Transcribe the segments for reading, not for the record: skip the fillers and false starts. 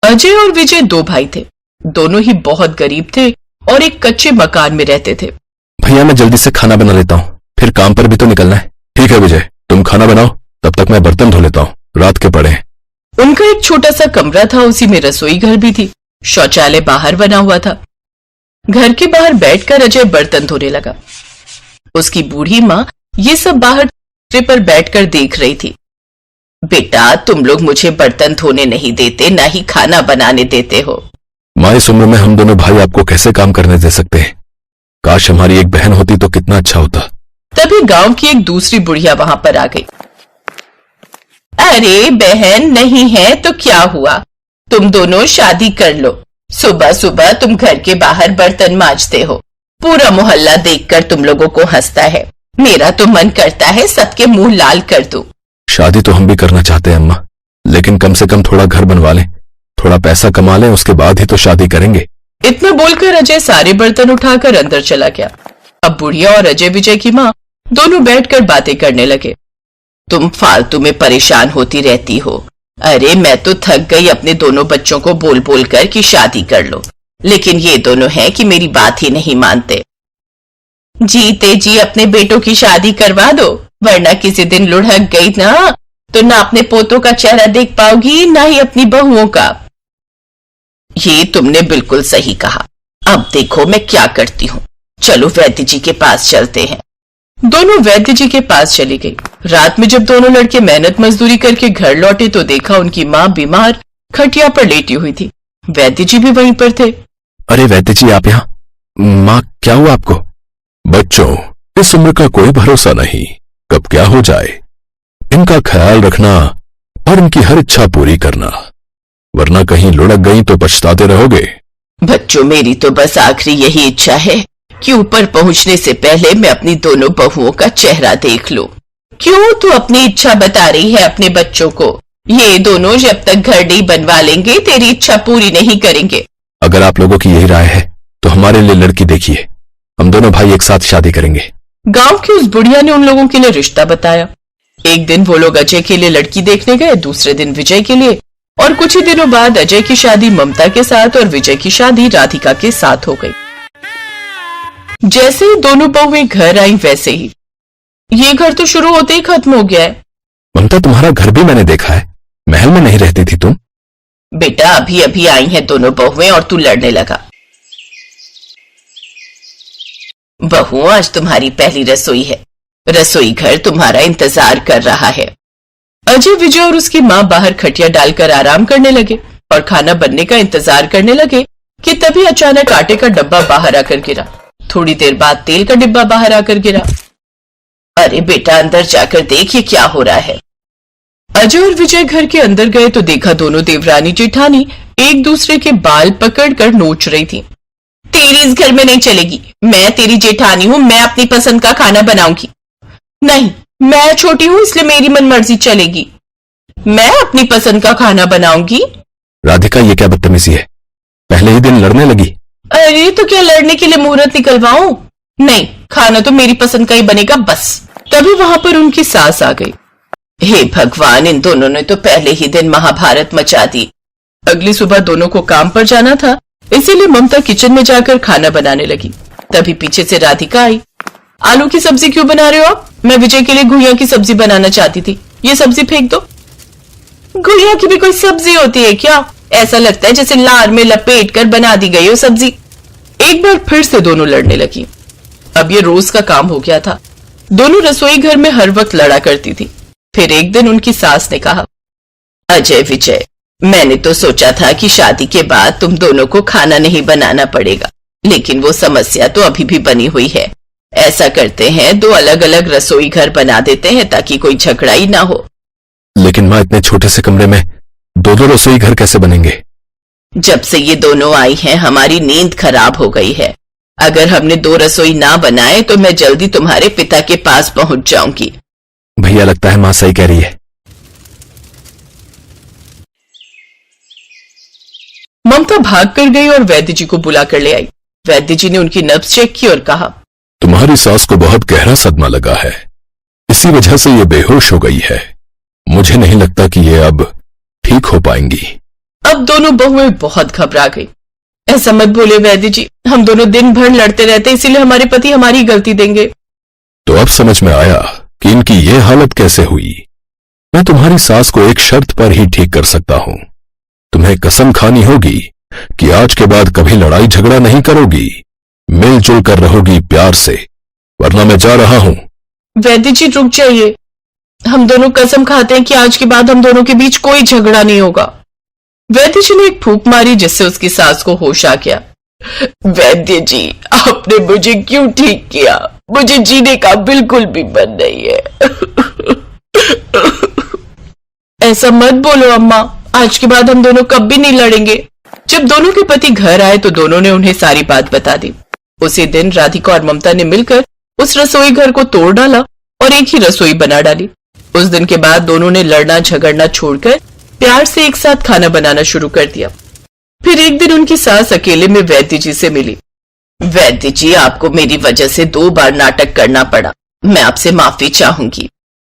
अजय और विजय दो भाई थे। दोनों ही बहुत गरीब थे और एक कच्चे मकान में रहते थे। भैया मैं जल्दी से खाना बना लेता हूँ, फिर काम पर भी तो निकलना है। ठीक है विजय, तुम खाना बनाओ, तब तक मैं बर्तन धो लेता हूँ, रात के पड़े हैं। उनका एक छोटा सा कमरा था, उसी में रसोई घर भी थी। शौचालय बाहर बना हुआ था। घर के बाहर बैठकर अजय बर्तन धोने लगा। उसकी बूढ़ी माँ ये सब बाहर पर बैठकर देख रही थी। बेटा, तुम लोग मुझे बर्तन धोने नहीं देते, ना ही खाना बनाने देते हो। माँ, इस उम्र में हम दोनों भाई आपको कैसे काम करने दे सकते हैं? काश हमारी एक बहन होती तो कितना अच्छा होता। तभी गांव की एक दूसरी बुढ़िया वहां पर आ गई। अरे बहन नहीं है तो क्या हुआ, तुम दोनों शादी कर लो। सुबह सुबह तुम घर के बाहर बर्तन मांजते हो, पूरा मोहल्ला देखकर तुम लोगों को हंसता है। मेरा तो मन करता है सबके मुंह लाल कर दूं। शादी तो हम भी करना चाहते हैं अम्मा, लेकिन कम से कम थोड़ा घर बनवा लें, थोड़ा पैसा कमा लें, उसके बाद ही तो शादी करेंगे। इतना बोलकर अजय सारे बर्तन उठाकर अंदर चला गया। अब बुढ़िया और अजय विजय की माँ दोनों बैठकर बातें करने लगे। तुम फालतू में परेशान होती रहती हो। अरे मैं तो थक गई अपने दोनों बच्चों को बोल बोल कर कि शादी कर लो, लेकिन ये दोनों हैं कि मेरी बात ही नहीं मानते। जीते जी अपने बेटों की शादी करवा दो, वरना किसी दिन लुढ़क गई ना तो ना अपने पोतों का चेहरा देख पाओगी, ना ही अपनी बहुओं का। ये तुमने बिल्कुल सही कहा। अब देखो मैं क्या करती हूँ, चलो वैद्य जी के पास चलते हैं। दोनों वैद्य जी के पास चली गई। रात में जब दोनों लड़के मेहनत मजदूरी करके घर लौटे तो देखा उनकी माँ बीमार खटिया पर लेटी हुई थी। वैद्य जी भी वहीं पर थे। अरे वैद्य जी, आप यहाँ? माँ, क्या हुआ आपको? बच्चों, इस उम्र का कोई भरोसा नहीं, कब क्या हो जाए। इनका ख्याल रखना और इनकी हर इच्छा पूरी करना, वरना कहीं लुढ़क गई तो पछताते रहोगे। बच्चों, मेरी तो बस आखिरी यही इच्छा है कि ऊपर पहुंचने से पहले मैं अपनी दोनों बहुओं का चेहरा देख लूं। क्यों तू अपनी इच्छा बता रही है अपने बच्चों को? ये दोनों जब तक घर नहीं बनवा लेंगे तेरी इच्छा पूरी नहीं करेंगे। अगर आप लोगों की यही राय है तो हमारे लिए लड़की देखिए, हम दोनों भाई एक साथ शादी करेंगे। गांव की उस बुढ़िया ने उन लोगों के लिए रिश्ता बताया। एक दिन वो लोग अजय के लिए लड़की देखने गए, दूसरे दिन विजय के लिए, और कुछ ही दिनों बाद अजय की शादी ममता के साथ और विजय की शादी राधिका के साथ हो गई। जैसे ही दोनों बहुएं घर आई वैसे ही ये घर तो शुरू होते ही खत्म हो गया है। ममता, तुम्हारा घर भी मैंने देखा है, महल में नहीं रहती थी तुम? बेटा, अभी अभी आई हैं दोनों बहुएं और तू लड़ने लगा। बहुओं, आज तुम्हारी पहली रसोई है, रसोई घर तुम्हारा इंतजार कर रहा है। अजय, विजय और उसकी माँ बाहर खटिया डालकर आराम करने लगे और खाना बनने का इंतजार करने लगे कि तभी अचानक आटे का डब्बा बाहर आकर गिरा। थोड़ी देर बाद तेल का डिब्बा बाहर आकर गिरा। अरे बेटा, अंदर जाकर देख ये क्या हो रहा है। अजय और विजय घर के अंदर गए तो देखा दोनों देवरानी जेठानी एक दूसरे के बाल पकड़कर नोच रही थी। तेरी इस घर में नहीं चलेगी, मैं तेरी जेठानी हूं, मैं अपनी पसंद का खाना बनाऊंगी। नहीं, मैं छोटी हूं इसलिए मेरी मनमर्जी चलेगी, मैं अपनी पसंद का खाना बनाऊंगी। राधिका, ये क्या बदतमीजी है, पहले ही दिन लड़ने लगी। अरे तो क्या लड़ने के लिए मुहूर्त निकलवाऊं? नहीं, खाना तो मेरी पसंद का ही बनेगा बस। तभी वहां पर उनकी सास आ गई। हे भगवान, इन दोनों ने तो पहले ही दिन महाभारत मचा दी। अगली सुबह दोनों को काम पर जाना था, इसीलिए ममता किचन में जाकर खाना बनाने लगी। तभी पीछे से राधिका आई। आलू की सब्जी क्यों बना रहे हो आप? मैं विजय के लिए घुइयां की सब्जी बनाना चाहती थी, ये सब्जी फेंक दो। घुइयां की भी कोई सब्जी होती है क्या? ऐसा लगता है जैसे लार में लपेट कर बना दी गई हो सब्जी। एक बार फिर से दोनों लड़ने लगी। अब ये रोज का काम हो गया था। दोनों रसोई घर में हर वक्त लड़ा करती थी। फिर एक दिन उनकी सास ने कहा, अजय विजय, मैंने तो सोचा था कि शादी के बाद तुम दोनों को खाना नहीं बनाना पड़ेगा, लेकिन वो समस्या तो अभी भी बनी हुई है। ऐसा करते हैं, दो अलग अलग रसोई घर बना देते हैं ताकि कोई झगड़ा ही ना हो। लेकिन माँ, इतने छोटे से कमरे में दो दो रसोई घर कैसे बनेंगे? जब से ये दोनों आई हैं हमारी नींद खराब हो गई है। अगर हमने दो रसोई ना बनाए तो मैं जल्दी तुम्हारे पिता के पास पहुंच जाऊंगी। भैया, लगता है माँ सही कह रही है। ममता भाग कर गई और वैद्य जी को बुला कर ले आई। वैद्य जी ने उनकी नब्ज चेक की और कहा, तुम्हारी सास को बहुत गहरा सदमा लगा है, इसी वजह से ये बेहोश हो गई है। मुझे नहीं लगता कि ये अब ठीक हो पाएंगी। अब दोनों बहुएं बहुत घबरा गई। ऐसा मत बोले वैद्य जी, हम दोनों दिन भर लड़ते रहते, इसीलिए हमारे पति हमारी गलती देंगे। तो अब समझ में आया कि इनकी ये हालत कैसे हुई। मैं तुम्हारी सास को एक शर्त पर ही ठीक कर सकता हूं। तुम्हें कसम खानी होगी कि आज के बाद कभी लड़ाई झगड़ा नहीं करोगी, मिलजुल कर रहोगी प्यार से, वरना मैं जा रहा हूं। वैद्य जी रुक जाइए, हम दोनों कसम खाते हैं कि आज के बाद हम दोनों के बीच कोई झगड़ा नहीं होगा। वैद्य जी ने एक फूंक मारी जिससे उसकी सास को होश आ गया। वैद्य जी, आपने मुझे क्यों ठीक किया? मुझे जीने का बिल्कुल भी मन नहीं है। ऐसा मत बोलो अम्मा, आज के बाद हम दोनों कभी नहीं लड़ेंगे। जब दोनों के पति घर आए तो दोनों ने उन्हें सारी बात बता दी। उसी दिन राधिका और ममता ने मिलकर उस रसोई घर को तोड़ डाला और एक ही रसोई बना डाली। उस दिन के बाद दोनों ने लड़ना झगड़ना छोड़कर प्यार से एक साथ खाना बनाना शुरू कर दिया। फिर एक दिन उनकी सास अकेले में वैद्य जी से मिली। वैद्य जी, आपको मेरी वजह से 2 बार नाटक करना पड़ा, मैं आपसे माफी चाहूंगी।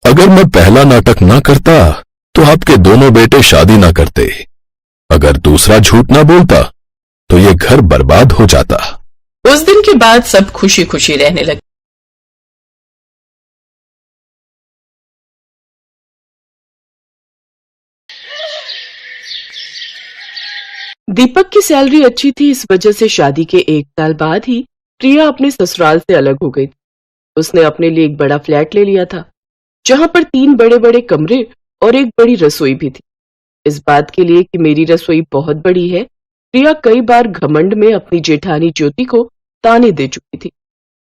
अगर मैं पहला नाटक ना करता तो आपके दोनों बेटे शादी ना करते। अगर दूसरा झूठ ना बोलता तो ये घर बर्बाद हो जाता। उस दिन के बाद सब खुशी खुशी रहने लगे। दीपक की सैलरी अच्छी थी, इस वजह से शादी के 1 साल बाद ही प्रिया अपने ससुराल से अलग हो गई। उसने अपने लिए एक बड़ा फ्लैट ले लिया था, जहां पर 3 बड़े बड़े कमरे और एक बड़ी रसोई भी थी। इस बात के लिए कि मेरी रसोई बहुत बड़ी है, प्रिया कई बार घमंड में अपनी जेठानी ज्योति को ताने दे चुकी थी।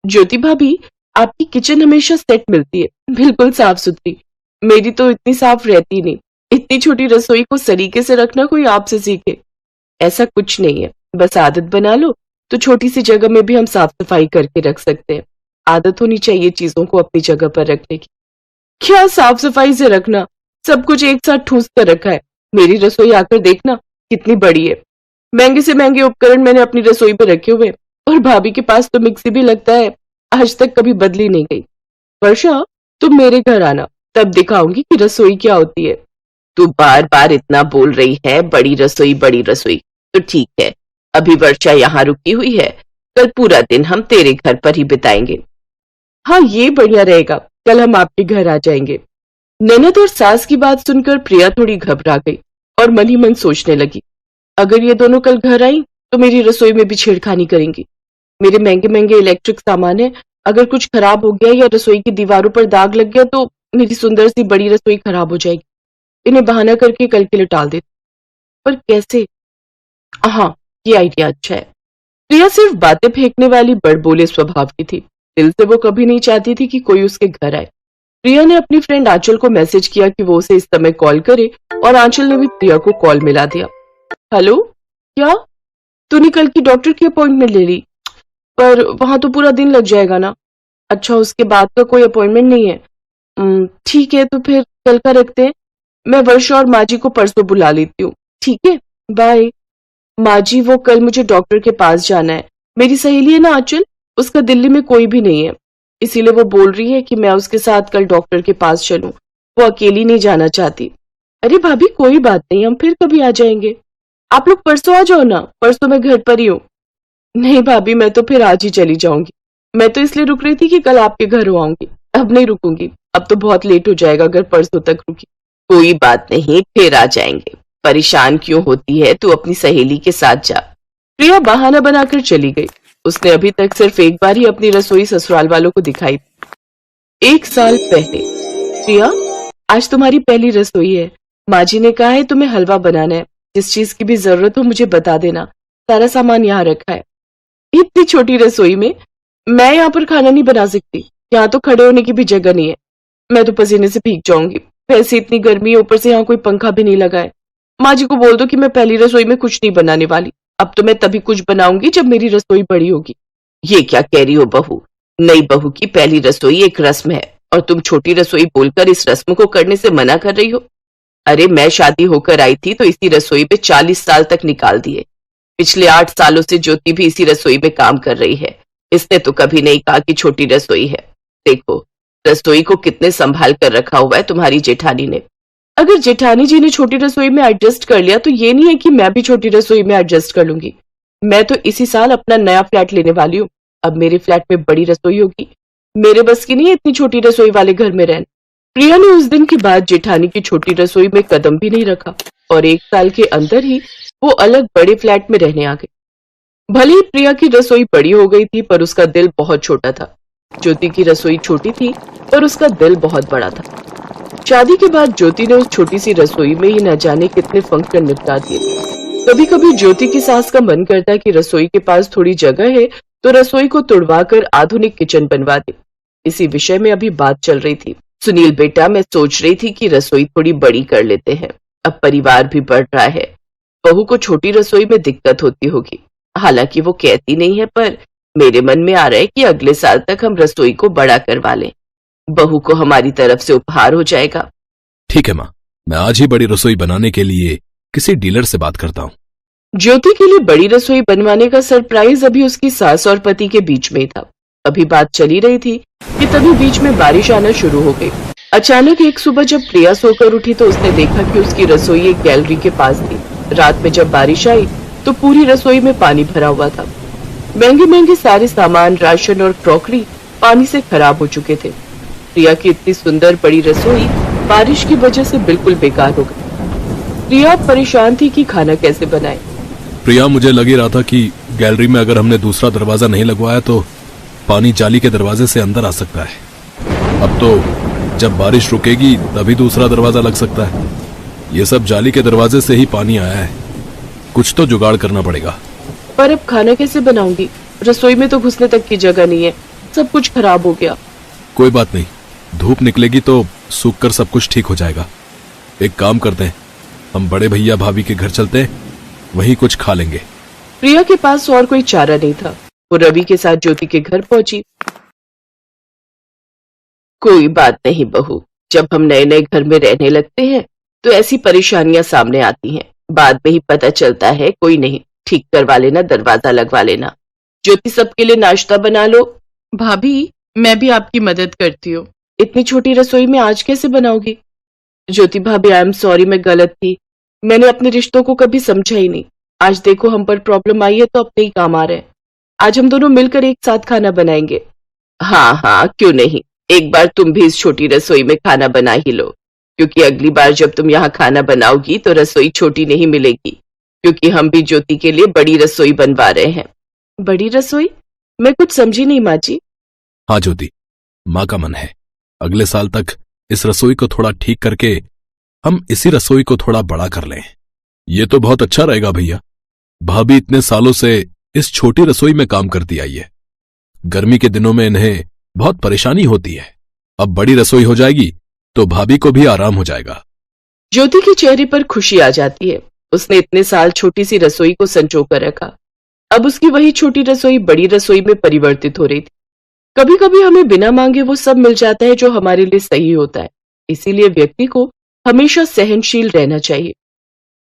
ज्योति भाभी, आपकी किचन हमेशा सेट मिलती है, बिल्कुल साफ सुथरी। मेरी तो इतनी साफ रहती नहीं। इतनी छोटी रसोई को सलीके से रखना कोई आपसे सीखे। ऐसा कुछ नहीं है, बस आदत बना लो तो छोटी सी जगह में भी हम साफ सफाई करके रख सकते हैं। आदत होनी चाहिए चीजों को अपनी जगह पर रखने की। क्या साफ सफाई से रखना, सब कुछ एक साथ ठूस कर रखा है। मेरी रसोई आकर देखना कितनी बड़ी है। महंगे से महंगे उपकरण मैंने अपनी रसोई पे रखे हुए, और भाभी के पास तो मिक्सी भी लगता है, आज तक कभी बदली नहीं गई। वर्षा, तुम मेरे घर आना, तब दिखाऊंगी कि रसोई क्या होती है। तू बार बार इतना बोल रही है बड़ी रसोई, तो ठीक है, अभी वर्षा यहाँ रुकी हुई है, कल पूरा दिन हम तेरे घर पर ही बिताएंगे। हाँ, ये बढ़िया रहेगा, कल हम आपके घर आ जाएंगे। ननद और सास की बात सुनकर प्रिया थोड़ी घबरा गई और मन ही मन सोचने लगी, अगर ये दोनों कल घर आई तो मेरी रसोई में भी छेड़खानी करेंगी। मेरे महंगे महंगे इलेक्ट्रिक सामान है, अगर कुछ खराब हो गया या रसोई की दीवारों पर दाग लग गया तो मेरी सुंदर सी बड़ी रसोई खराब हो जाएगी। इन्हें बहाना करके कल के लिए टाल देती, पर कैसे? हाँ, ये आइडिया अच्छा है। प्रिया सिर्फ बातें फेंकने वाली बड़बोले स्वभाव की थी, दिल से वो कभी नहीं चाहती थी कि कोई उसके घर आए। प्रिया ने अपनी फ्रेंड आंचल को मैसेज किया कि वो उसे इस समय कॉल करे, और आंचल ने भी प्रिया को कॉल मिला दिया। हेलो, क्या तूने कल की डॉक्टर की अपॉइंटमेंट ले ली? पर वहां तो पूरा दिन लग जाएगा ना। अच्छा, उसके बाद का कोई अपॉइंटमेंट नहीं है। ठीक है, तो फिर कल का रखते हैं। मैं वर्षा और माँ जी को परसों बुला लेती हूँ। ठीक है, बाय। माँ जी, वो कल मुझे डॉक्टर के पास जाना है। मेरी सहेली है ना आंचल, उसका दिल्ली में कोई भी नहीं है, इसीलिए वो बोल रही है कि मैं उसके साथ कल डॉक्टर के पास चलूं। वो अकेली नहीं जाना चाहती। अरे भाभी, कोई बात नहीं, हम फिर कभी आ जाएंगे। आप लोग परसों आ जाओ ना, परसों मैं घर पर ही हूँ। नहीं भाभी, मैं तो फिर आज ही चली जाऊंगी। मैं तो इसलिए रुक रही थी कि कल आपके घर हो आऊंगी, अब नहीं रुकूंगी। अब तो बहुत लेट हो जाएगा अगर परसों तक रुकी। कोई बात नहीं, फिर आ जाएंगे। परेशान क्यों होती है, तू अपनी सहेली के साथ जा। प्रिया बहाना बनाकर चली गई। उसने अभी तक सिर्फ एक बार ही अपनी रसोई ससुराल वालों को दिखाई। 1 साल पहले। प्रिया, आज तुम्हारी पहली रसोई है। माँ जी ने कहा है तुम्हें हलवा बनाना है, जिस चीज की भी जरूरत हो मुझे बता देना, सारा सामान यहाँ रखा है। इतनी छोटी रसोई में मैं यहाँ पर खाना नहीं बना सकती, यहाँ तो खड़े होने की भी जगह नहीं है। मैं तो पसीने से भीग जाऊंगी, वैसे इतनी गर्मी है, ऊपर से यहाँ कोई पंखा भी नहीं लगा है। माँ जी को बोल दो कि मैं पहली रसोई में कुछ नहीं बनाने वाली, अब तो मैं तभी कुछ बनाऊंगी जब मेरी रसोई बड़ी होगी। ये क्या कह रही हो बहू? नई बहू की पहली रसोई एक रस्म है, और तुम छोटी रसोई बोलकर इस रस्म को करने से मना कर रही हो। अरे, मैं शादी होकर आई थी तो इसी रसोई पे 40 साल तक निकाल दिए। पिछले 8 सालों से ज्योति भी इसी रसोई में काम कर रही है। इसने तो कभी नहीं कहा कि छोटी रसोई है। देखो, रसोई को कितने संभाल कर रखा हुआ है तुम्हारी जेठानी ने। अगर जेठानी जी ने छोटी रसोई में एडजस्ट कर लिया तो ये नहीं है कि मैं भी छोटी रसोई में एडजस्ट कर लूंगी। मैं तो इसी साल अपना नया फ्लैट लेने वाली हूँ। अब मेरे फ्लैट में बड़ी रसोई होगी। मेरे बस की नहीं है इतनी छोटी रसोई वाले घर में रहना। प्रिया ने उस दिन के बाद जेठानी की छोटी रसोई में कदम भी नहीं रखा और 1 साल के अंदर ही वो अलग बड़े फ्लैट में रहने आ गई। भले ही प्रिया की रसोई बड़ी हो गई थी पर उसका दिल बहुत छोटा था। ज्योति की रसोई छोटी थी पर उसका दिल बहुत बड़ा था। शादी के बाद ज्योति ने उस छोटी सी रसोई में ही न जाने कितने फंक्शन निपटा दिए। कभी कभी ज्योति की सास का मन करता है कि रसोई के पास थोड़ी जगह है तो रसोई को तुड़वाकर आधुनिक किचन बनवा दे। इसी विषय में अभी बात चल रही थी। सुनील बेटा, मैं सोच रही थी कि रसोई थोड़ी बड़ी कर लेते हैं। अब परिवार भी बढ़ रहा है। बहू को छोटी रसोई में दिक्कत होती होगी। हालांकि वो कहती नहीं है पर मेरे मन में आ रहा है कि अगले साल तक हम रसोई को बड़ा करवा लें। बहू को हमारी तरफ से उपहार हो जाएगा। ठीक है माँ, मैं आज ही बड़ी रसोई बनाने के लिए किसी डीलर से बात करता हूँ। ज्योति के लिए बड़ी रसोई बनवाने का सरप्राइज अभी उसकी सास और पति के बीच में ही था। अभी बात चली रही थी कि तभी बीच में बारिश आना शुरू हो गई। अचानक एक सुबह जब प्रिया सोकर उठी तो उसने देखा कि उसकी रसोई एक गैलरी के पास थी। रात में जब बारिश आई तो पूरी रसोई में पानी भरा हुआ था। महंगे महंगे सारे सामान, राशन और क्रॉकरी पानी से खराब हो चुके थे। प्रिया की इतनी सुंदर बड़ी रसोई बारिश की वजह से बिल्कुल बेकार हो गई। प्रिया परेशान थी कि खाना कैसे बनाए। प्रिया, मुझे लग ही रहा था कि गैलरी में अगर हमने दूसरा दरवाजा नहीं लगवाया तो पानी जाली के दरवाजे से अंदर आ सकता है। अब तो जब बारिश रुकेगी तभी दूसरा दरवाजा लग सकता है। ये सब जाली के दरवाजे से ही पानी आया है। कुछ तो जुगाड़ करना पड़ेगा। पर अब खाना कैसे बनाऊंगी? रसोई में तो घुसने तक की जगह नहीं है। सब कुछ खराब हो गया। कोई बात नहीं, धूप निकलेगी तो सूख कर सब कुछ ठीक हो जाएगा। एक काम करते हैं, हम बड़े भैया भाभी के घर चलते हैं, वहीं कुछ खा लेंगे। प्रिया के पास और कोई चारा नहीं था। वो रवि के साथ ज्योति के घर पहुंची। कोई बात नहीं बहू, जब हम नए नए घर में रहने लगते हैं तो ऐसी परेशानियां सामने आती हैं। बाद में ही पता चलता है। कोई नहीं, ठीक करवा लेना, दरवाजा लगवा लेना। ज्योति, सबके लिए नाश्ता बना लो। भाभी, मैं भी आपकी मदद करती हूँ। इतनी छोटी रसोई में आज कैसे बनाओगी? ज्योति भाभी, आई एम सॉरी, मैं गलत थी। मैंने अपने रिश्तों को कभी समझा ही नहीं। आज देखो हम पर प्रॉब्लम आई है तो अपने ही काम आ रहे हैं। आज हम दोनों मिलकर एक साथ खाना बनाएंगे। हाँ हाँ, क्यों नहीं। एक बार तुम भी इस छोटी रसोई में खाना बना ही लो, क्योंकि अगली बार जब तुम यहाँ खाना बनाओगी तो रसोई छोटी नहीं मिलेगी, क्योंकि हम भी ज्योति के लिए बड़ी रसोई बनवा रहे हैं। बड़ी रसोई? मैं कुछ समझी नहीं माँ जी। हाँ ज्योति, माँ का मन है अगले साल तक इस रसोई को थोड़ा ठीक करके हम इसी रसोई को थोड़ा बड़ा कर लें। ये तो बहुत अच्छा रहेगा भैया। भाभी इतने सालों से इस छोटी रसोई में काम करती आई है। गर्मी के दिनों में इन्हें बहुत परेशानी होती है। अब बड़ी रसोई हो जाएगी तो भाभी को भी आराम हो जाएगा। ज्योति के चेहरे पर खुशी आ जाती है। उसने इतने साल छोटी सी रसोई को संजो कर रखा। अब उसकी वही छोटी रसोई बड़ी रसोई में परिवर्तित हो रही थी। कभी कभी हमें बिना मांगे वो सब मिल जाता है जो हमारे लिए सही होता है। इसीलिए व्यक्ति को हमेशा सहनशील रहना चाहिए।